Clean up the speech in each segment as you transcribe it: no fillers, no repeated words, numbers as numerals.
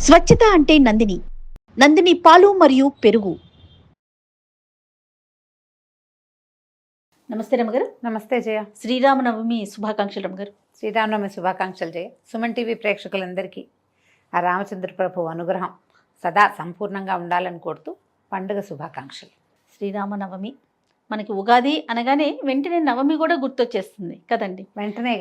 స్వచ్ఛత అంటే నందిని. నందిని పాలు మరియు పెరుగు. నమస్తే రమగారు. నమస్తే జయ. శ్రీరామనవమి శుభాకాంక్షలు రమగారు. శ్రీరామనవమి శుభాకాంక్షలు జయ. సుమన్ టీవీ ప్రేక్షకులందరికీ ఆ రామచంద్ర ప్రభు అనుగ్రహం సదా సంపూర్ణంగా ఉండాలని కోరుతూ పండుగ శుభాకాంక్షలు. శ్రీరామనవమి మనకి ఉగాది అనగానే వెంటనే నవమి కూడా గుర్తొచ్చేస్తుంది కదండి. వెంటనే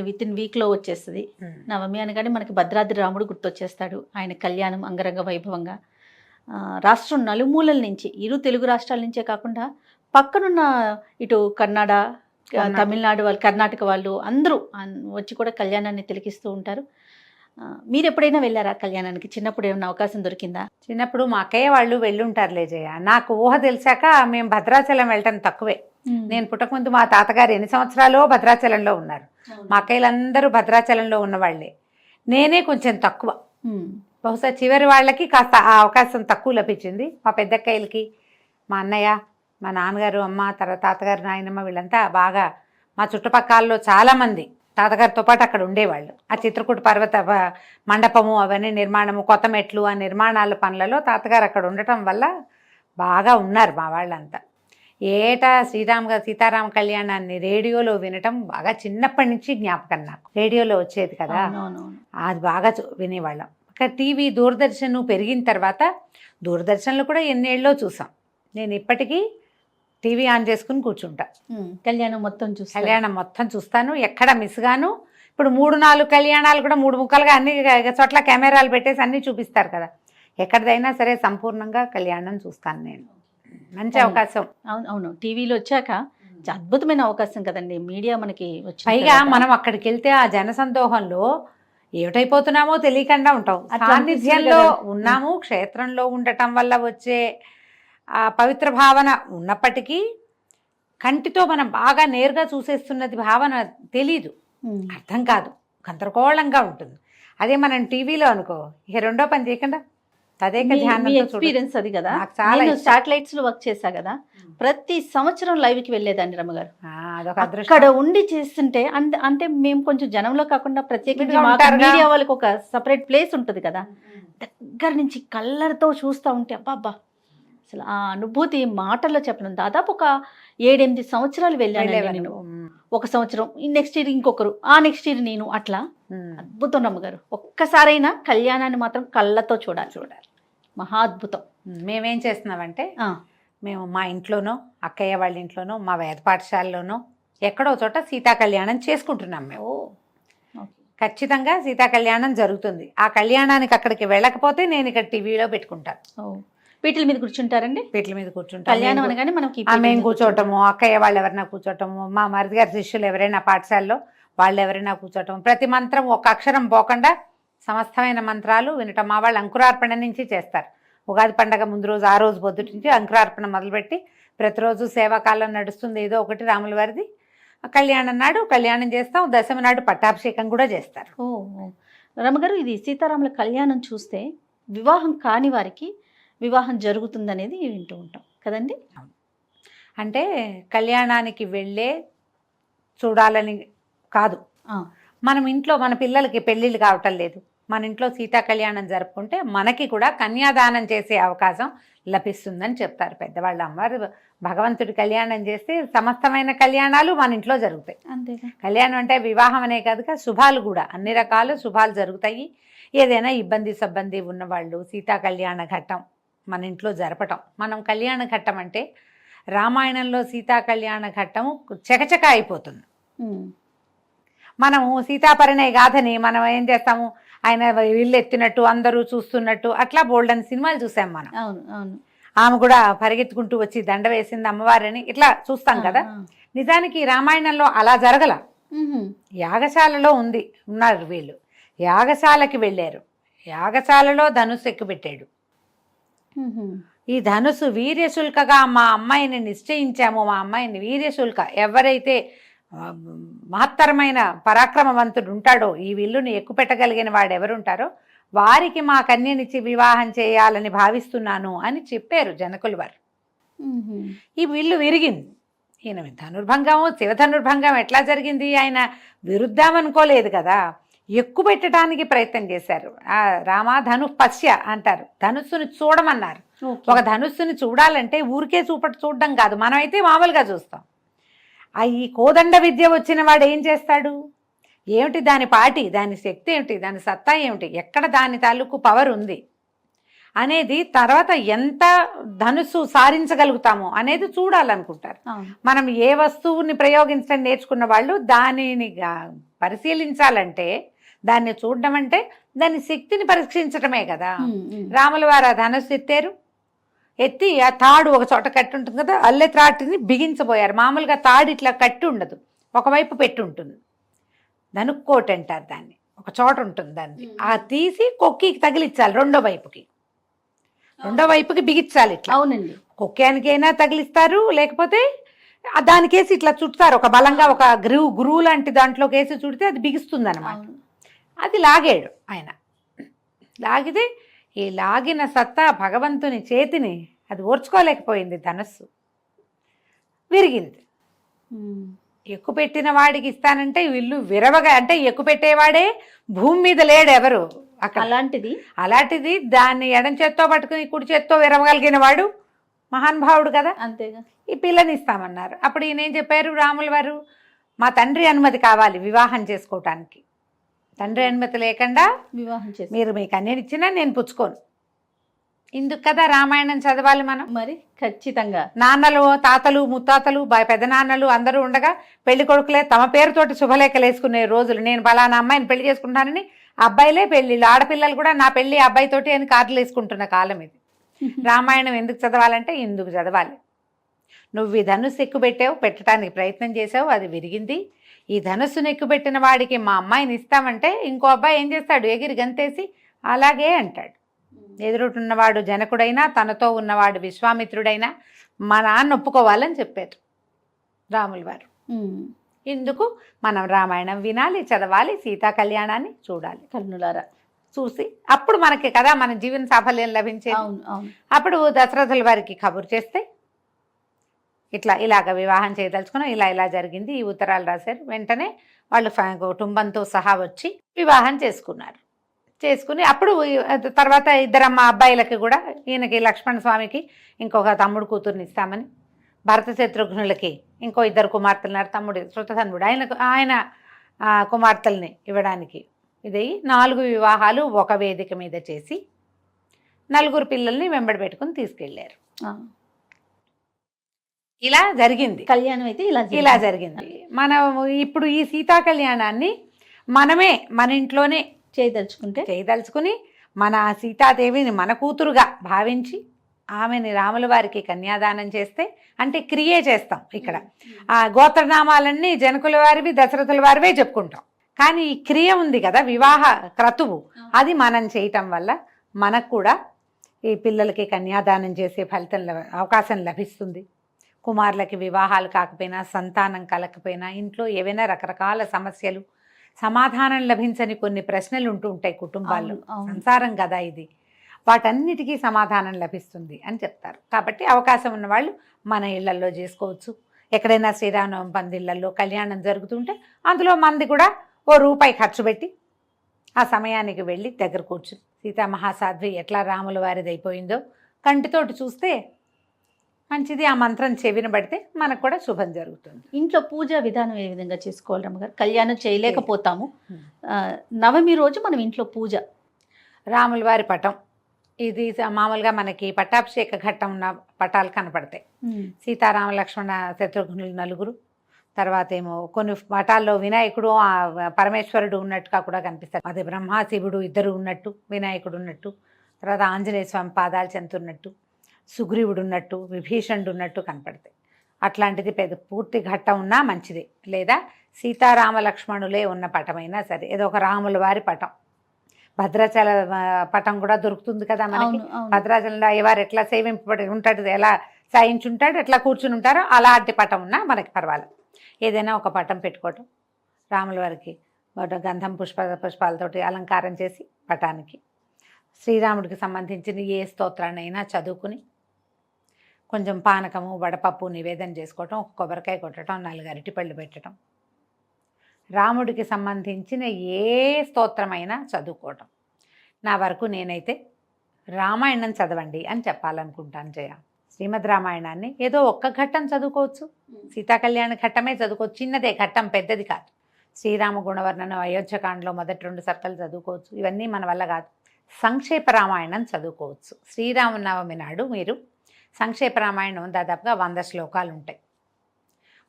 విత్ ఇన్ వీక్లో వచ్చేస్తుంది. నవమి అనగానే మనకి భద్రాద్రి రాముడు గుర్తొచ్చేస్తాడు. ఆయన కళ్యాణం అంగరంగ వైభవంగా రాష్ట్రం నలుమూలల నుంచి, ఇరు తెలుగు రాష్ట్రాల నుంచే కాకుండా పక్కనున్న ఇటు తమిళనాడు వాళ్ళు, కర్ణాటక వాళ్ళు అందరూ వచ్చి కూడా కళ్యాణాన్ని తిలకిస్తూ ఉంటారు. మీరు ఎప్పుడైనా వెళ్ళారా కళ్యాణానికి? చిన్నప్పుడు ఏమైనా అవకాశం దొరికిందా? చిన్నప్పుడు మా అక్కయ్య వాళ్ళు వెళ్ళుంటారులే జయ. నాకు ఊహ తెలిసాక మేము భద్రాచలం వెళ్ళటం తక్కువే. నేను పుట్టకముందు మా తాతగారు ఎన్ని సంవత్సరాలు భద్రాచలంలో ఉన్నారు. మా అక్కయ్యలందరూ భద్రాచలంలో ఉన్నవాళ్లే. నేనే కొంచెం తక్కువ. బహుశా చివరి వాళ్ళకి కాస్త ఆ అవకాశం తక్కువ లభించింది. మా పెద్దక్కయ్యలకి, మా అన్నయ్య, మా నాన్నగారు, అమ్మ, తర్వాత తాతగారు, నాయనమ్మ వీళ్ళంతా బాగా మా చుట్టుపక్కలలో చాలామంది తాతగారితో పాటు అక్కడ ఉండేవాళ్ళు. ఆ చిత్రకూట పర్వత మండపము అవన్నీ నిర్మాణము, కొత్త మెట్లు, ఆ నిర్మాణాల పనులలో తాతగారు అక్కడ ఉండటం వల్ల బాగా ఉన్నారు మా వాళ్ళంతా. ఏటా సీతారామ కళ్యాణాన్ని రేడియోలో వినటం బాగా చిన్నప్పటి నుంచి జ్ఞాపకం నాకు. రేడియోలో వచ్చేది కదా, అది బాగా వినేవాళ్ళం. అక్కడ టీవీ దూరదర్శన్ పెరిగిన తర్వాత దూరదర్శన్లో కూడా ఎన్నేళ్ళలో చూసాం. నేను ఇప్పటికీ టీవీ ఆన్ చేసుకుని కూర్చుంటా. కళ్యాణం మొత్తం చూస్తాను, ఎక్కడ మిస్ గాను. ఇప్పుడు 3-4 కళ్యాణాలు కూడా 3 ముక్కలుగా అన్ని చోట్ల కెమెరాలు పెట్టేసి అన్నీ చూపిస్తారు కదా. ఎక్కడిదైనా సరే సంపూర్ణంగా కళ్యాణం చూస్తాను నేను. మంచి అవకాశం. అవును, టీవీలో వచ్చాక అద్భుతమైన అవకాశం కదండి. మీడియా మనకి పైగా మనం అక్కడికి వెళ్తే ఆ జనసందోహంలో ఏమిటైపోతున్నామో తెలియకుండా ఉంటాం. సాన్నిధ్యంలో ఉన్నాము, క్షేత్రంలో ఉండటం వల్ల వచ్చే ఆ పవిత్ర భావన ఉన్నప్పటికీ కంటితో మనం బాగా నేరుగా చూసేస్తున్నది భావన తెలీదు, అర్థం కాదు, గందరగోళంగా ఉంటుంది. అదే మనం టీవీలో అనుకో, ఇక రెండో పని చేయకుండా ఎక్స్పీరియన్స్ అది కదా. శాటిలైట్స్ లో వర్క్ చేశా కదా, ప్రతి సంవత్సరం లైవ్ కి వెళ్ళేదాన్ని రమ్మగారు. అక్కడ ఉండి చేస్తుంటే అంటే మేము కొంచెం జనంలో కాకుండా ప్రత్యేకంగా మీడియా వాళ్ళకి ఒక సపరేట్ ప్లేస్ ఉంటుంది కదా, దగ్గర నుంచి కళ్ళతో చూస్తూ ఉంటే అబ్బా అసలు ఆ అనుభూతి మాటల్లో చెప్పడం. దాదాపు ఒక 7-8 సంవత్సరాలు వెళ్ళాను నేను. ఒక సంవత్సరం, నెక్స్ట్ ఇయర్ ఇంకొకరు, ఆ నెక్స్ట్ ఇయర్ నేను, అట్లా అద్భుతం రమ్మగారు. ఒక్కసారైనా కళ్యాణాన్ని మాత్రం కళ్ళతో చూడాలి. మహా అద్భుతం. మేమేం చేస్తున్నామంటే, మేము మా ఇంట్లోనో, అక్కయ్య వాళ్ళ ఇంట్లోనో, మా వేద పాఠశాలలోనో ఎక్కడో చోట సీతా కళ్యాణం చేసుకుంటున్నాం మేము. ఖచ్చితంగా సీతా కళ్యాణం జరుగుతుంది. ఆ కళ్యాణానికి అక్కడికి వెళ్ళకపోతే నేను ఇక్కడ టీవీలో పెట్టుకుంటాను. పీటల మీద కూర్చుంటారండి? పీటల మీద కూర్చుంటారు. కళ్యాణం అనగానే మనకి మేము కూర్చోవటము, అక్కయ్య వాళ్ళు ఎవరైనా కూర్చోవటము, మా మరిది గారి శిష్యులు ఎవరైనా పాఠశాలలో వాళ్ళు ఎవరైనా కూర్చోవటం, ప్రతి మంత్రం ఒక అక్షరం పోకుండా సమస్తమైన మంత్రాలు వినటం. మా వాళ్ళు అంకురార్పణ నుంచి చేస్తారు. ఉగాది పండగ ముందు రోజు, ఆ రోజు పొద్దుటి నుంచి అంకురార్పణ మొదలుపెట్టి ప్రతిరోజు సేవాకాలం నడుస్తుంది ఏదో ఒకటి రాముల వారిది. కళ్యాణం నాడు కళ్యాణం చేస్తాం, దశమి నాడు పట్టాభిషేకం కూడా చేస్తారు. రమగారు, ఇది సీతారాముల కళ్యాణం చూస్తే వివాహం కాని వారికి వివాహం జరుగుతుందనేది వింటూ ఉంటాం కదండి. అంటే కళ్యాణానికి వెళ్ళే చూడాలని కాదు, మనం ఇంట్లో మన పిల్లలకి పెళ్ళిళ్ళు కావటం లేదు, మన ఇంట్లో సీతా కళ్యాణం జరుపుకుంటే మనకి కూడా కన్యాదానం చేసే అవకాశం లభిస్తుందని చెప్తారు పెద్దవాళ్ళు. అమ్మవారు భగవంతుడి కళ్యాణం చేస్తే సమస్తమైన కళ్యాణాలు మన ఇంట్లో జరుగుతాయి. అంతేగా. కళ్యాణం అంటే వివాహం అనే కాదుగా, శుభాలు కూడా అన్ని రకాల శుభాలు జరుగుతాయి. ఏదైనా ఇబ్బంది ఉన్నవాళ్ళు సీతా కళ్యాణ ఘట్టం మన ఇంట్లో జరపటం. మనం కళ్యాణ ఘట్టం అంటే రామాయణంలో సీతా కళ్యాణ ఘట్టము చకచక అయిపోతుంది. మనము సీతాపరిణయ గాథని మనం ఏం చేస్తాము, ఆయన ఇల్లు ఎత్తినట్టు అందరూ చూస్తున్నట్టు అట్లా బోల్డన్ సినిమాలు చూసాం మనం. ఆమె కూడా పరిగెత్తుకుంటూ వచ్చి దండ వేసింది అమ్మవారిని ఇట్లా చూస్తాం కదా. నిజానికి రామాయణంలో అలా జరగల. యాగశాలలో ఉన్నారు వీళ్ళు, యాగశాలకి వెళ్ళారు, యాగశాలలో ధనుసు ఎక్కుపెట్టాడు. ఈ ధనుసు వీర్యశుల్కగా మా అమ్మాయిని నిశ్చయించాము, మా అమ్మాయిని వీర్యశుల్క, ఎవరైతే మహత్తరమైన పరాక్రమవంతుడు ఉంటాడో, ఈ విల్లుని ఎక్కుపెట్టగలిగిన వాడు ఎవరుంటారో వారికి మా కన్యనిచ్చి వివాహం చేయాలని భావిస్తున్నాను అని చెప్పారు జనకులు వారు. ఈ విల్లు విరిగింది. ఈయన ధనుర్భంగము, శివధనుర్భంగం ఎట్లా జరిగింది? ఆయన విరుద్ధామనుకోలేదు కదా. ఎక్కువ పెట్టడానికి ప్రయత్నం చేశారు. రామ ధను పశ్య అంటారు, ధనుస్సుని చూడమన్నారు. ఒక ధనుస్సుని చూడాలంటే ఊరికే చూడడం కాదు, మనమైతే మామూలుగా చూస్తాం. ఈ కోదండ విద్య వచ్చిన వాడు ఏం చేస్తాడు, ఏమిటి దాని పాటి, దాని శక్తి ఏమిటి, దాని సత్తా ఏమిటి, ఎక్కడ దాని తాలూకు పవర్ ఉంది అనేది, తర్వాత ఎంత ధనుస్సు సారించగలుగుతామో అనేది చూడాలనుకుంటారు. మనం ఏ వస్తువుని ప్రయోగించడం నేర్చుకున్న వాళ్ళు దానిని పరిశీలించాలంటే, దాన్ని చూడడం అంటే దాని శక్తిని పరీక్షించడమే కదా. రాముల వారు ఆ ధనుస్సు ఎత్తి ఆ తాడు ఒక చోట కట్టి ఉంటుంది కదా, అల్లె త్రాటిని బిగించబోయారు. మామూలుగా తాడు ఇట్లా కట్టి ఉండదు, ఒకవైపు పెట్టి ఉంటుంది, ధనుక్కోటి అంటారు దాన్ని, ఒక చోట ఉంటుంది దాన్ని. ఆ తీసి కొక్కికి తగిలించాలి, రెండో వైపుకి బిగించాలి ఇట్లా. అవునండి, కొక్కానికైనా తగిలిస్తారు, లేకపోతే దానికేసి ఇట్లా చుడతారు, ఒక బలంగా ఒక గురువు లాంటి దాంట్లోకి వేసి చుడితే అది బిగిస్తుంది అనమాట. అది లాగాడు ఆయన. లాగితే ఈ లాగిన సత్తా భగవంతుని చేతిని అది ఓర్చుకోలేకపోయింది, ధనస్సు విరిగింది. ఎక్కువ పెట్టిన వాడికి ఇస్తానంటే వీళ్ళు విరవగా, అంటే ఎక్కువ పెట్టేవాడే భూమి మీద లేడు ఎవరు అక్కడ. అలాంటిది దాన్ని ఎడం చేత్తో పట్టుకుని కుడి చేత్తో విరవగలిగిన వాడు మహానుభావుడు కదా. అంతేగా. ఈ పిల్లని ఇస్తామన్నారు. అప్పుడు ఈయన ఏం చెప్పారు, రాముల వారు, మా తండ్రి అనుమతి కావాలి వివాహం చేసుకోవటానికి. తండ్రి అనుమతి లేకుండా వివాహం చేసి మీరు మీ కన్యనిచ్చినా నేను పుచ్చుకోను. ఇందుకు కదా రామాయణం చదవాలి మనం. మరి ఖచ్చితంగా నాన్నలు, తాతలు, ముత్తాతలు, పెదనాన్నలు అందరూ ఉండగా పెళ్లి కొడుకులే తమ పేరుతోటి శుభలేఖలు వేసుకునే రోజులు. నేను పలానా అమ్మాయిని పెళ్లి చేసుకుంటానని అబ్బాయిలే పెళ్లిళ్ళు, ఆడపిల్లలు కూడా నా పెళ్లి అబ్బాయితోటి అని కార్డులు వేసుకుంటున్న కాలం ఇది. రామాయణం ఎందుకు చదవాలంటే ఇందుకు చదవాలి. నువ్వు ఈ ధనుస్సు ఎక్కుపెట్టావు, పెట్టడానికి ప్రయత్నం చేసావు, అది విరిగింది. ఈ ధనుస్సును ఎక్కుపెట్టిన వాడికి మా అమ్మాయిని ఇస్తామంటే ఇంకో అబ్బాయి ఏం చేస్తాడు, ఎగిరి గంతేసి అలాగే అంటాడు. ఎదురున్నవాడు జనకుడైనా, తనతో ఉన్నవాడు విశ్వామిత్రుడైనా మా నాన్న ఒప్పుకోవాలని చెప్పారు రాముల వారు. ఇందుకు మనం రామాయణం వినాలి, చదవాలి, సీతా కళ్యాణాన్ని చూడాలి కన్నులారా. చూసి అప్పుడు మనకి కదా మన జీవన సాఫల్యం లభించేది. అప్పుడు దశరథుల వారికి కబురు చేస్తే ఇలాగ వివాహం చేయదలుచుకున్నాం, ఇలా జరిగింది, ఈ ఉత్తరాలు రాశారు. వెంటనే వాళ్ళు కుటుంబంతో సహా వచ్చి వివాహం చేసుకున్నారు. చేసుకుని అప్పుడు తర్వాత ఇద్దరమ్మ అబ్బాయిలకి కూడా, ఈయనకి లక్ష్మణ స్వామికి ఇంకొక తమ్ముడు కూతుర్ని ఇస్తామని, భరత శత్రుఘ్నులకి ఇంకో ఇద్దరు కుమార్తెలున్నారు, తమ్ముడు శృతధన్వుడు ఆయన కుమార్తెల్ని ఇవ్వడానికి ఇది 4 వివాహాలు ఒక వేదిక మీద చేసి 4 పిల్లల్ని వెంబడి పెట్టుకుని తీసుకెళ్లారు. ఇలా జరిగింది కళ్యాణం. అయితే ఇలా జరిగింది. మనం ఇప్పుడు ఈ సీతా కళ్యాణాన్ని మనమే మన ఇంట్లోనే చేయదలుచుకుని మన సీతాదేవిని మన కూతురుగా భావించి ఆమెని రాముల వారికి కన్యాదానం చేస్తే, అంటే క్రియే చేస్తాం ఇక్కడ. ఆ గోత్రనామాలన్నీ జనకుల వారివి, దశరథుల వారివే చెప్పుకుంటాం. కానీ ఈ క్రియ ఉంది కదా, వివాహ క్రతువు, అది మనం చేయటం వల్ల మనకు కూడా ఈ పిల్లలకి కన్యాదానం చేసే ఫలితం అవకాశం లభిస్తుంది. కుమారులకి వివాహాలు కాకపోయినా, సంతానం కలకపోయినా, ఇంట్లో ఏవైనా రకరకాల సమస్యలు, సమాధానం లభించని కొన్ని ప్రశ్నలు ఉంటూ ఉంటాయి కుటుంబాల్లో. సంసారం కదా ఇది, వాటన్నిటికీ సమాధానం లభిస్తుంది అని చెప్తారు. కాబట్టి అవకాశం ఉన్నవాళ్ళు మన ఇళ్లల్లో చేసుకోవచ్చు. ఎక్కడైనా శ్రీరామనవమి పందిళ్లలో కళ్యాణం జరుగుతుంటే అందులో మంది కూడా ₹1 ఖర్చు పెట్టి ఆ సమయానికి వెళ్ళి దగ్గర కూర్చుని సీతామహాసాధ్వి ఎట్లా రాముల వారిది అయిపోయిందో కంటితోటి చూస్తే మంచిది. ఆ మంత్రం చెవిన పడితే మనకు కూడా శుభం జరుగుతుంది. ఇంట్లో పూజా విధానం ఏ విధంగా చేసుకోవాలి రమ్మగారు? కళ్యాణం చేయలేకపోతాము, నవమి రోజు మనం ఇంట్లో పూజ, రాముల వారి పటం, ఇది మామూలుగా మనకి పట్టాభిషేక ఘట్టం ఉన్న పటాలు కనపడతాయి. సీతారామ లక్ష్మణ శత్రుఘ్నులు 4, తర్వాత ఏమో కొన్ని పటాల్లో వినాయకుడు పరమేశ్వరుడు ఉన్నట్టుగా కూడా కనిపిస్తారు. అదే బ్రహ్మ శివుడు ఇద్దరు ఉన్నట్టు, వినాయకుడు ఉన్నట్టు, తర్వాత ఆంజనేయ స్వామి పాదాలు చెంతున్నట్టు, సుగ్రీవుడు ఉన్నట్టు, విభీషణుడు ఉన్నట్టు కనపడతాయి. అట్లాంటిది పూర్తి ఘట్టం ఉన్నా మంచిదే. లేదా సీతారామ లక్ష్మణులే ఉన్న పటమైనా సరే, ఏదో ఒక రాముల వారి పటం, భద్రాచల పటం కూడా దొరుకుతుంది కదా మనకి. భద్రాచలంలో అయ్యవారు ఎట్లా సేవింపబడి ఉంటాడు, ఎలా సాయించుంటాడు, ఎట్లా కూర్చుని ఉంటారో అలాంటి పటం ఉన్నా మనకి పర్వాలేదు. ఏదైనా ఒక పటం పెట్టుకోవటం, రాముల వారికి గంధం పుష్పాలతోటి అలంకారం చేసి పటానికి శ్రీరాముడికి సంబంధించిన ఏ స్తోత్రాన్నైనా చదువుకుని కొంచెం పానకము వడపప్పు నివేదన చేసుకోవటం, ఒక కొబ్బరికాయ కొట్టడం, 4 అరటిపళ్ళు పెట్టడం, రాముడికి సంబంధించిన ఏ స్తోత్రమైనా చదువుకోవటం. నా వరకు నేనైతే రామాయణం చదవండి అని చెప్పాలనుకుంటాను జయ. శ్రీమద్ రామాయణాన్ని ఏదో ఒక్క ఘట్టం చదువుకోవచ్చు, సీతాకళ్యాణ ఘట్టమే చదువుకోవచ్చు, చిన్నదే ఘట్టం, పెద్దది కాదు. శ్రీరామ గుణవర్ణనం, అయోధ్యకాండలో మొదటి 2 సర్కలు చదువుకోవచ్చు, ఇవన్నీ మన వల్ల కాదు. సంక్షేప రామాయణం చదువుకోవచ్చు. శ్రీరామనవమి నాడు మీరు సంక్షేప రామాయణం దాదాపుగా 100 శ్లోకాలు ఉంటాయి.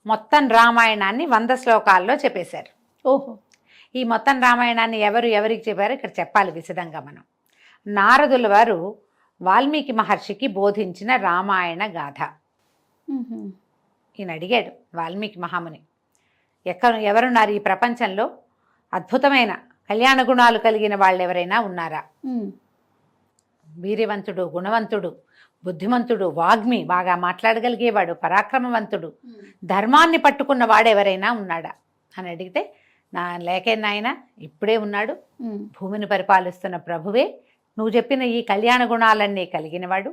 మొత్తం రామాయణాన్ని 100 శ్లోకాల్లో చెప్పేశారు. ఓహో. ఈ మొత్తం రామాయణాన్ని ఎవరికి చెప్పారో ఇక్కడ చెప్పాలి విశదంగా మనం. నారదుల వారు వాల్మీకి మహర్షికి బోధించిన రామాయణ గాథ. ఈయన అడిగాడు వాల్మీకి మహాముని, ఎవరున్నారు ఈ ప్రపంచంలో అద్భుతమైన కళ్యాణ గుణాలు కలిగిన వాళ్ళు ఎవరైనా ఉన్నారా? వీర్యవంతుడు, గుణవంతుడు, బుద్ధిమంతుడు, వాగ్మి, బాగా మాట్లాడగలిగేవాడు, పరాక్రమవంతుడు, ధర్మాన్ని పట్టుకున్న వాడు ఎవరైనా ఉన్నాడా అని అడిగితే, నా లేకే నాయన ఇప్పుడే ఉన్నాడు, భూమిని పరిపాలిస్తున్న ప్రభువే, నువ్వు చెప్పిన ఈ కళ్యాణ గుణాలన్నీ కలిగినవాడు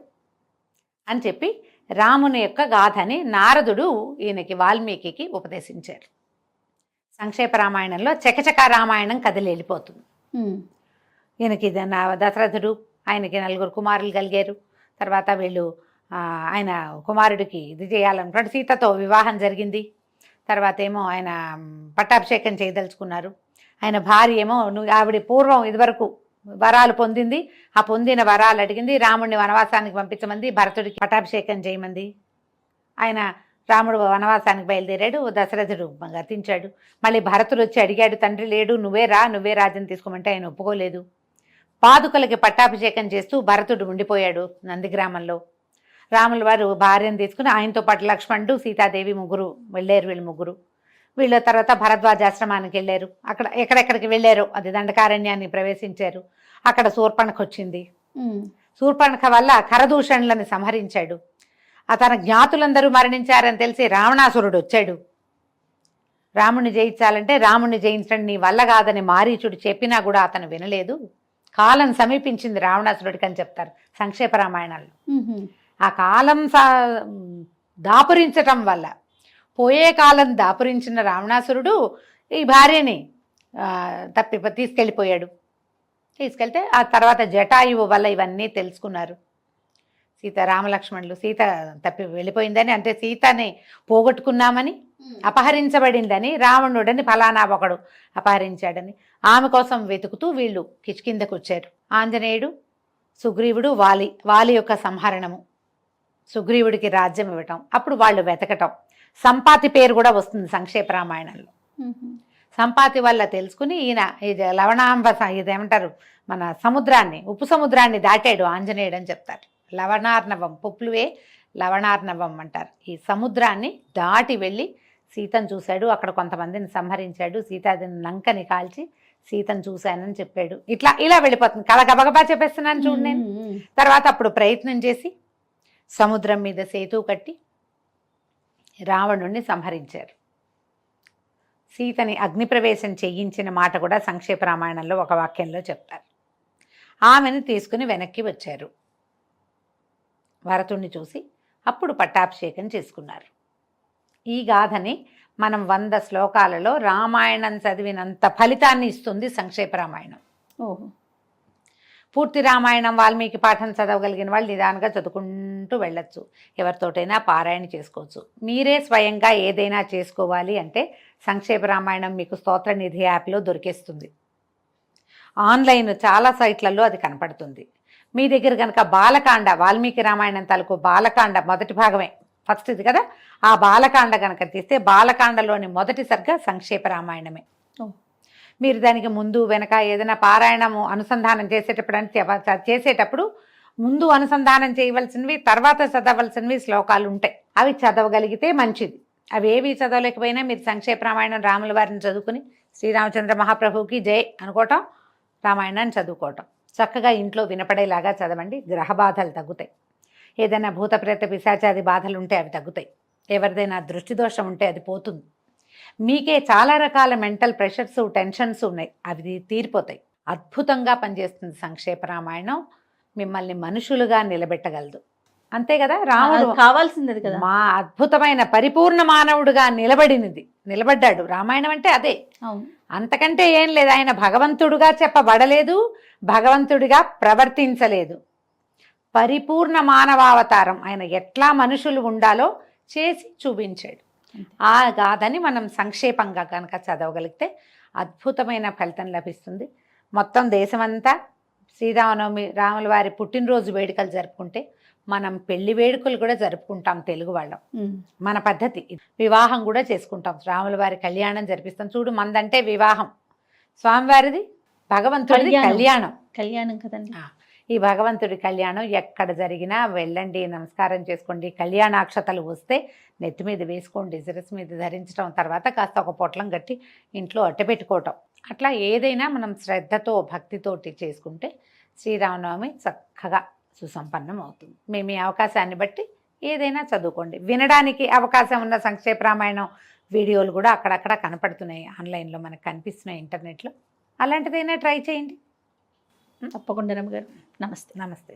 అని చెప్పి రాముని యొక్క గాథని నారదుడు ఈయనకి వాల్మీకి ఉపదేశించారు. సంక్షేప రామాయణంలో చకచక రామాయణం కదిలి వెళ్ళిపోతుంది. ఈయనకి దశరథుడు, ఆయనకి 4 కుమారులు కలిగారు. తర్వాత వీళ్ళు ఆయన కుమారుడికి ఇది చేయాలనుకున్నాడు, సీతతో వివాహం జరిగింది. తర్వాత ఏమో ఆయన పట్టాభిషేకం చేయదలుచుకున్నారు. ఆయన భార్య ఏమో ఆవిడ పూర్వం ఇదివరకు వరాలు పొందింది, ఆ పొందిన వరాలు అడిగింది, రాముడిని వనవాసానికి పంపించమంది, భరతుడికి పట్టాభిషేకం చేయమంది. ఆయన రాముడు వనవాసానికి బయలుదేరాడు, దశరథుడు గతించాడు. మళ్ళీ భరతుడు వచ్చి అడిగాడు, తండ్రి లేడు, నువ్వే రాజ్యం తీసుకోమంటే ఆయన ఒప్పుకోలేదు. పాదుకలకి పట్టాభిషేకం చేస్తూ భరతుడు ఉండిపోయాడు నందిగ్రామంలో. రాముల వారు భార్యను తీసుకుని ఆయనతో పాటు లక్ష్మణుడు, సీతాదేవి వెళ్ళారు. వీళ్ళు ముగ్గురు వీళ్ళ తర్వాత భరద్వాజాశ్రమానికి వెళ్ళారు. అక్కడ ఎక్కడెక్కడికి వెళ్ళారో అది దండకారణ్యాన్ని ప్రవేశించారు. అక్కడ శూర్పణఖ వచ్చింది. శూర్పణఖ వల్ల ఖరదూషణులను సంహరించాడు. తన జ్ఞాతులందరూ మరణించారని తెలిసి రావణాసురుడు వచ్చాడు. రాముణ్ణి జయించాలంటే రాముణ్ణి జయించడం నీ వల్ల కాదని మారీచుడు చెప్పినా కూడా అతను వినలేదు. కాలం సమీపించింది రావణాసురుడికి అని చెప్తారు సంక్షేప రామాయణాల్లో. ఆ కాలం దాపురించటం వల్ల, పోయే కాలం దాపురించిన రావణాసురుడు ఈ భార్యని తీసుకెళ్ళిపోయాడు. తీసుకెళ్తే ఆ తర్వాత జటాయువు వల్ల ఇవన్నీ తెలుసుకున్నారు. రామలక్ష్మణులు సీత వెళ్ళిపోయిందని, అంటే సీతని పోగొట్టుకున్నామని, అపహరించబడిందని, రావణుడని ఫలానా ఒకడు అపహరించాడని ఆమె కోసం వెతుకుతూ వీళ్ళు కిష్కిందకు వచ్చారు. ఆంజనేయుడు, సుగ్రీవుడు, వాలి యొక్క సంహరణము, సుగ్రీవుడికి రాజ్యం ఇవ్వటం, అప్పుడు వాళ్ళు వెతకటం. సంపాతి పేరు కూడా వస్తుంది సంక్షేప రామాయణంలో. సంపాతి వల్ల తెలుసుకుని ఈయన ఇది లవణాంబ, ఇదేమంటారు మన సముద్రాన్ని, ఉప్పు సముద్రాన్ని దాటాడు ఆంజనేయుడు అని చెప్తారు. లవణార్ణవం, పుప్లువే లవణార్ణవం అంటారు. ఈ సముద్రాన్ని దాటి వెళ్ళి సీతను చూశాడు. అక్కడ కొంతమందిని సంహరించాడు. సీతాదేవిని లంకని కాల్చి సీతను చూశానని చెప్పాడు. ఇలా వెళ్ళిపోతుంది కళ. గబగబా చెప్పేస్తున్నాను చూడు నేను. తర్వాత అప్పుడు ప్రయత్నం చేసి సముద్రం మీద సేతువు కట్టి రావణుణ్ణి సంహరించారు. సీతని అగ్నిప్రవేశం చేయించిన మాట కూడా సంక్షేప రామాయణంలో ఒక వాక్యంలో చెప్తారు. ఆమెను తీసుకుని వెనక్కి వచ్చారు. భరతుణ్ణి చూసి అప్పుడు పట్టాభిషేకం చేసుకున్నారు. ఈ గాథని మనం 100 శ్లోకాలలో రామాయణం చదివినంత ఫలితాన్ని ఇస్తుంది సంక్షేప రామాయణం. ఓహో. పూర్తి రామాయణం వాల్మీకి పాఠం చదవగలిగిన వాళ్ళు నిదానంగా చదువుకుంటూ వెళ్ళొచ్చు. ఎవరితోటైనా పారాయణ చేసుకోవచ్చు. మీరే స్వయంగా ఏదైనా చేసుకోవాలి అంటే సంక్షేప రామాయణం మీకు స్తోత్రనిధి యాప్లో దొరికేస్తుంది. ఆన్లైన్ చాలా సైట్లలో అది కనపడుతుంది. మీ దగ్గర కనుక బాలకాండ, వాల్మీకి రామాయణం తాలూకు బాలకాండ మొదటి భాగమే, ఫస్ట్ ఇది కదా, ఆ బాలకాండ కనుక తీస్తే బాలకాండలోని మొదటి సర్గ సంక్షేప రామాయణమే. మీరు దానికి ముందు వెనక ఏదైనా పారాయణము అనుసంధానం చేసేటప్పుడు ముందు అనుసంధానం చేయవలసినవి, తర్వాత చదవలసినవి శ్లోకాలు ఉంటాయి. అవి చదవగలిగితే మంచిది. అవి ఏవి చదవలేకపోయినా మీరు సంక్షేప రామాయణం రాముల వారిని చదువుకుని శ్రీరామచంద్ర మహాప్రభువుకి జై అనుకోవటం, రామాయణాన్ని చదువుకోవటం. చక్కగా ఇంట్లో వినపడేలాగా చదవండి. గ్రహ బాధలు తగ్గుతాయి. ఏదైనా భూత ప్రేత పిశాచాది బాధలు ఉంటే అవి తగ్గుతాయి. ఎవరిదైనా దృష్టి దోషం ఉంటే అది పోతుంది. మీకే చాలా రకాల మెంటల్ ప్రెషర్స్, టెన్షన్స్ ఉన్నాయి, అవి తీరిపోతాయి. అద్భుతంగా పనిచేస్తుంది సంక్షేప రామాయణం. మిమ్మల్ని మనుషులుగా నిలబెట్టగలదు. అంతే కదా, రాముడు కావాల్సింది కదా, మా అద్భుతమైన పరిపూర్ణ మానవుడుగా నిలబడ్డాడు. రామాయణం అంటే అదే, అంతకంటే ఏం లేదు. ఆయన భగవంతుడుగా చెప్పబడలేదు, భగవంతుడిగా ప్రవర్తించలేదు. పరిపూర్ణ మానవావతారం. ఆయన ఎట్లా మనుషులు ఉండాలో చేసి చూపించాడు. ఆ గాథని మనం సంక్షేపంగా కనుక చదవగలిగితే అద్భుతమైన ఫలితం లభిస్తుంది. మొత్తం దేశమంతా శ్రీరామనవమి, రాముల వారి పుట్టినరోజు వేడుకలు జరుపుకుంటే మనం పెళ్లి వేడుకలు కూడా జరుపుకుంటాం తెలుగు వాళ్ళం. మన పద్ధతి. వివాహం కూడా చేసుకుంటాం, రాముల వారి కళ్యాణం జరిపిస్తాం. చూడు, మందంటే వివాహం, స్వామివారిది భగవంతుడి కళ్యాణం కదండి. ఈ భగవంతుడి కళ్యాణం ఎక్కడ జరిగినా వెళ్ళండి, నమస్కారం చేసుకోండి. కళ్యాణాక్షతలు వస్తే నెత్తి మీద వేసుకోండి, శిరస్సు మీద ధరించడం, తర్వాత కాస్త ఒక పొట్లం కట్టి ఇంట్లో అట్టపెట్టుకోవటం. అట్లా ఏదైనా మనం శ్రద్ధతో భక్తితోటి చేసుకుంటే శ్రీరామనవమి చక్కగా సుసంపన్నం అవుతుంది. మేము ఈ అవకాశాన్ని బట్టి ఏదైనా చదువుకోండి. వినడానికి అవకాశం ఉన్న సంక్షేప రామాయణం వీడియోలు కూడా అక్కడక్కడ కనపడుతున్నాయి, ఆన్లైన్లో మనకు కనిపిస్తున్నాయి, ఇంటర్నెట్లో. అలాంటిదైనా ట్రై చేయండి. తప్పకుండా రమ్మగారు. నమస్తే. నమస్తే.